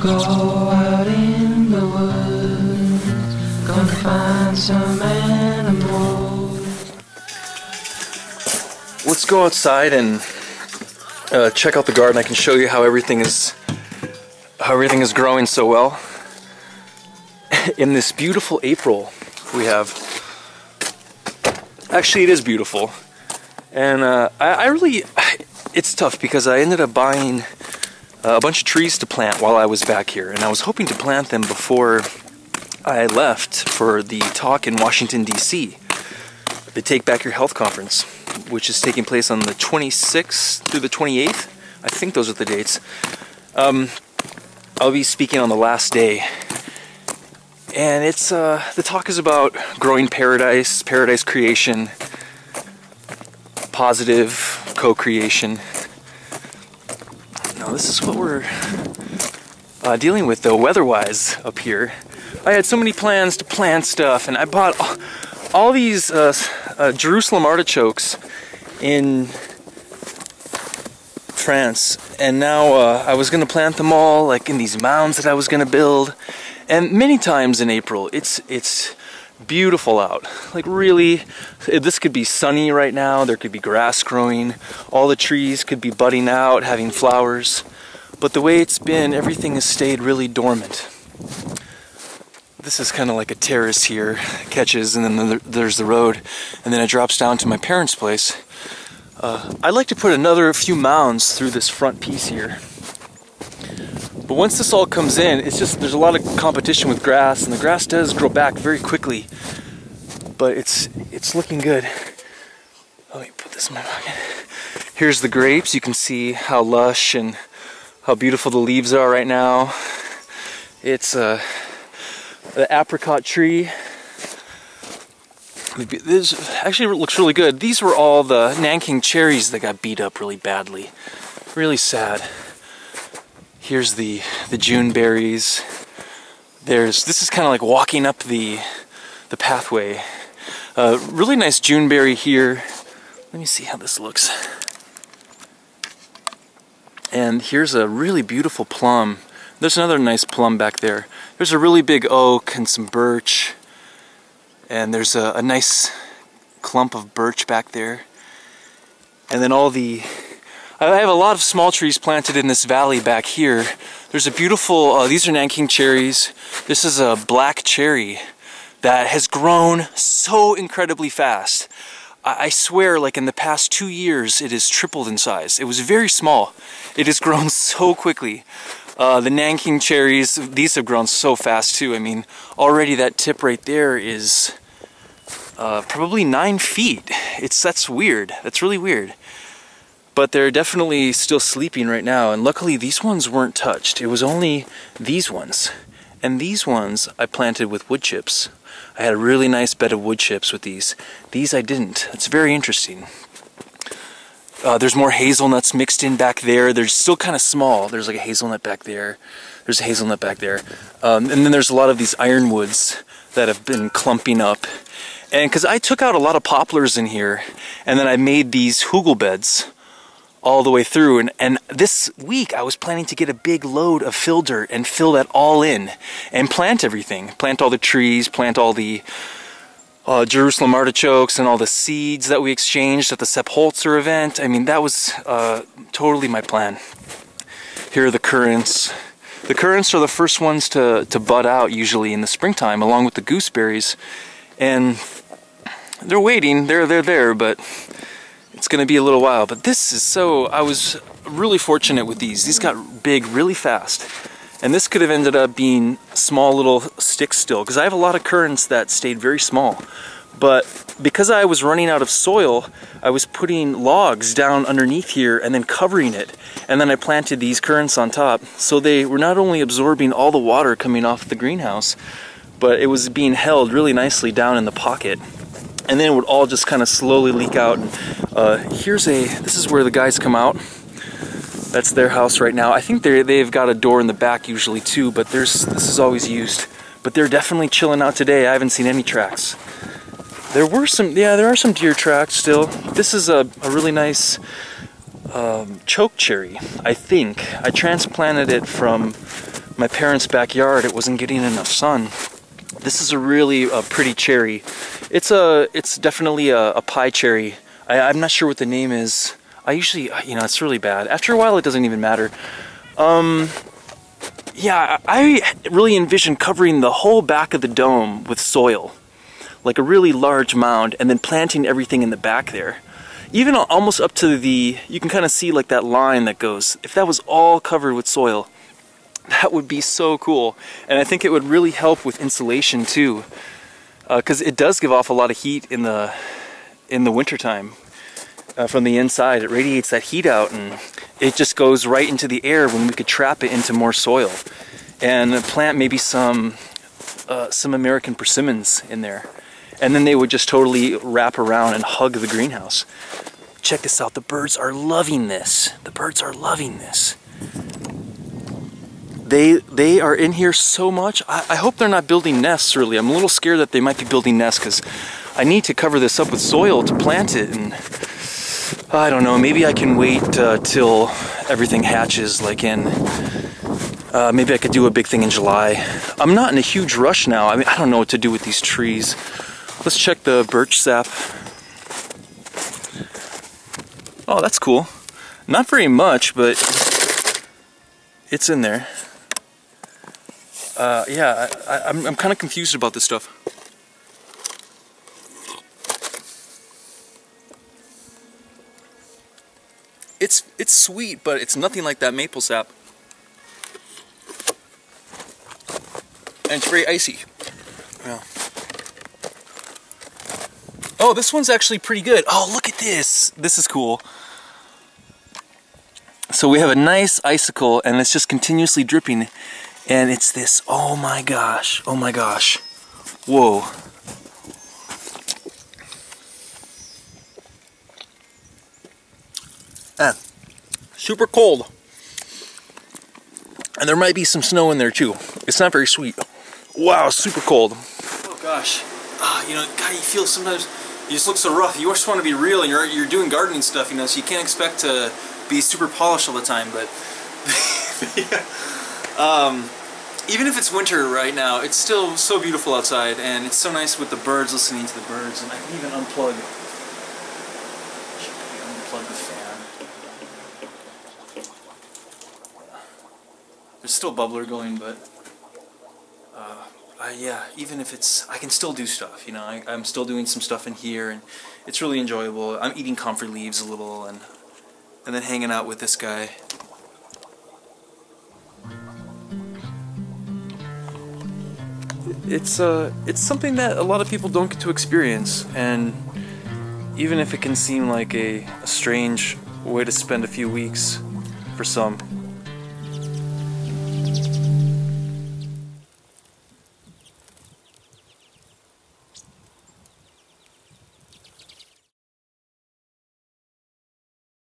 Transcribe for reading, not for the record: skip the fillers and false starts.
Go out in the woods, gonna find some animals. Let's go outside and check out the garden. I can show you how everything is growing so well. In this beautiful April we have. Actually, it is beautiful, and I really, it's tough because I ended up buying a bunch of trees to plant while I was back here, and I was hoping to plant them before I left for the talk in Washington, D.C., the Take Back Your Health conference, which is taking place on the 26th through the 28th. I think those are the dates. I'll be speaking on the last day, and it's the talk is about growing paradise, paradise creation, positive co-creation. Now this is what we're dealing with, though, weather-wise up here. I had so many plans to plant stuff, and I bought all these Jerusalem artichokes in France, and now I was going to plant them all like in these mounds that I was going to build. And many times in April, it's beautiful out. Like, really, this could be sunny right now. There could be grass growing. All the trees could be budding out, having flowers. But the way it's been, everything has stayed really dormant. This is kind of like a terrace here. It catches, and then there's the road, and then it drops down to my parents' place. I'd like to put another few mounds through this front piece here. But once this all comes in, it's just, there's a lot of competition with grass, and the grass does grow back very quickly. But it's looking good. Let me put this in my pocket. Here's the grapes. You can see how lush and how beautiful the leaves are right now. It's the apricot tree. This actually looks really good. These were all the Nanking cherries that got beat up really badly. Really sad. Here's the June berries. This is kind of like walking up the pathway. Really nice June berry here. Let me see how this looks. And here's a really beautiful plum. There's another nice plum back there. There's a really big oak and some birch. And there's a nice clump of birch back there. And then I have a lot of small trees planted in this valley back here. There's a beautiful, these are Nanking cherries. This is a black cherry that has grown so incredibly fast. I swear, like in the past 2 years, it has tripled in size. It was very small. It has grown so quickly. The Nanking cherries, these have grown so fast too. I mean, already that tip right there is probably 9 feet. That's weird. That's really weird. But they're definitely still sleeping right now, and luckily these ones weren't touched. It was only these ones. And these ones I planted with wood chips. I had a really nice bed of wood chips with these. These I didn't. It's very interesting. There's more hazelnuts mixed in back there. They're still kind of small. There's like a hazelnut back there. There's a hazelnut back there. And then there's a lot of these ironwoods that have been clumping up. And because I took out a lot of poplars in here, and then I made these hugel beds all the way through, and this week I was planning to get a big load of fill dirt and fill that all in and plant everything. Plant all the trees, plant all the Jerusalem artichokes and all the seeds that we exchanged at the Sepp Holzer event. I mean, that was totally my plan. Here are the currants. The currants are the first ones to bud out usually in the springtime, along with the gooseberries, and they're waiting. They're there, but it's going to be a little while. But this is so, I was really fortunate with these. These got big really fast. And this could have ended up being small little sticks still, because I have a lot of currants that stayed very small. But because I was running out of soil, I was putting logs down underneath here and then covering it. And then I planted these currants on top. So they were not only absorbing all the water coming off the greenhouse, but it was being held really nicely down in the pocket. And then it would all just kind of slowly leak out. This is where the guys come out. That's their house right now. I think they've got a door in the back usually too, but this is always used. But they're definitely chilling out today. I haven't seen any tracks. There are some deer tracks still. This is a really nice choke cherry, I think. I transplanted it from my parents' backyard, it wasn't getting enough sun. This is a really pretty cherry. It's definitely a pie cherry. I'm not sure what the name is. I usually, you know, it's really bad. After a while, it doesn't even matter. Yeah, I really envision covering the whole back of the dome with soil, like a really large mound, and then planting everything in the back there. Even almost up to the, you can kind of see like that line that goes, if that was all covered with soil, that would be so cool. And I think it would really help with insulation too, because it does give off a lot of heat in the wintertime. From the inside, it radiates that heat out, and it just goes right into the air when we could trap it into more soil. And plant maybe some American persimmons in there. And then they would just totally wrap around and hug the greenhouse. Check this out, the birds are loving this. The birds are loving this. They are in here so much. I hope they're not building nests, really. I'm a little scared that they might be building nests, because I need to cover this up with soil to plant it, and I don't know, maybe I can wait till everything hatches, like in, maybe I could do a big thing in July. I'm not in a huge rush now. I mean, I don't know what to do with these trees. Let's check the birch sap. Oh, that's cool. Not very much, but it's in there. Yeah, I'm kind of confused about this stuff. It's sweet, but it's nothing like that maple sap. And it's very icy. Yeah. Oh, this one's actually pretty good. Oh, look at this. This is cool. So we have a nice icicle, and it's just continuously dripping. And it's this. Oh my gosh. Oh my gosh. Whoa. Super cold. And there might be some snow in there too. It's not very sweet. Wow, super cold. Oh gosh. You know, God, you feel sometimes you just look so rough. You just want to be real, and you're doing gardening stuff, you know, so you can't expect to be super polished all the time, but yeah. Even if it's winter right now, it's still so beautiful outside, and it's so nice with the birds, listening to the birds, and I can even unplug the fan. There's still bubbler going, but yeah, even if it's, I can still do stuff, you know. I'm still doing some stuff in here, and it's really enjoyable. I'm eating comfrey leaves a little, and then hanging out with this guy. It's something that a lot of people don't get to experience, and even if it can seem like a strange way to spend a few weeks for some,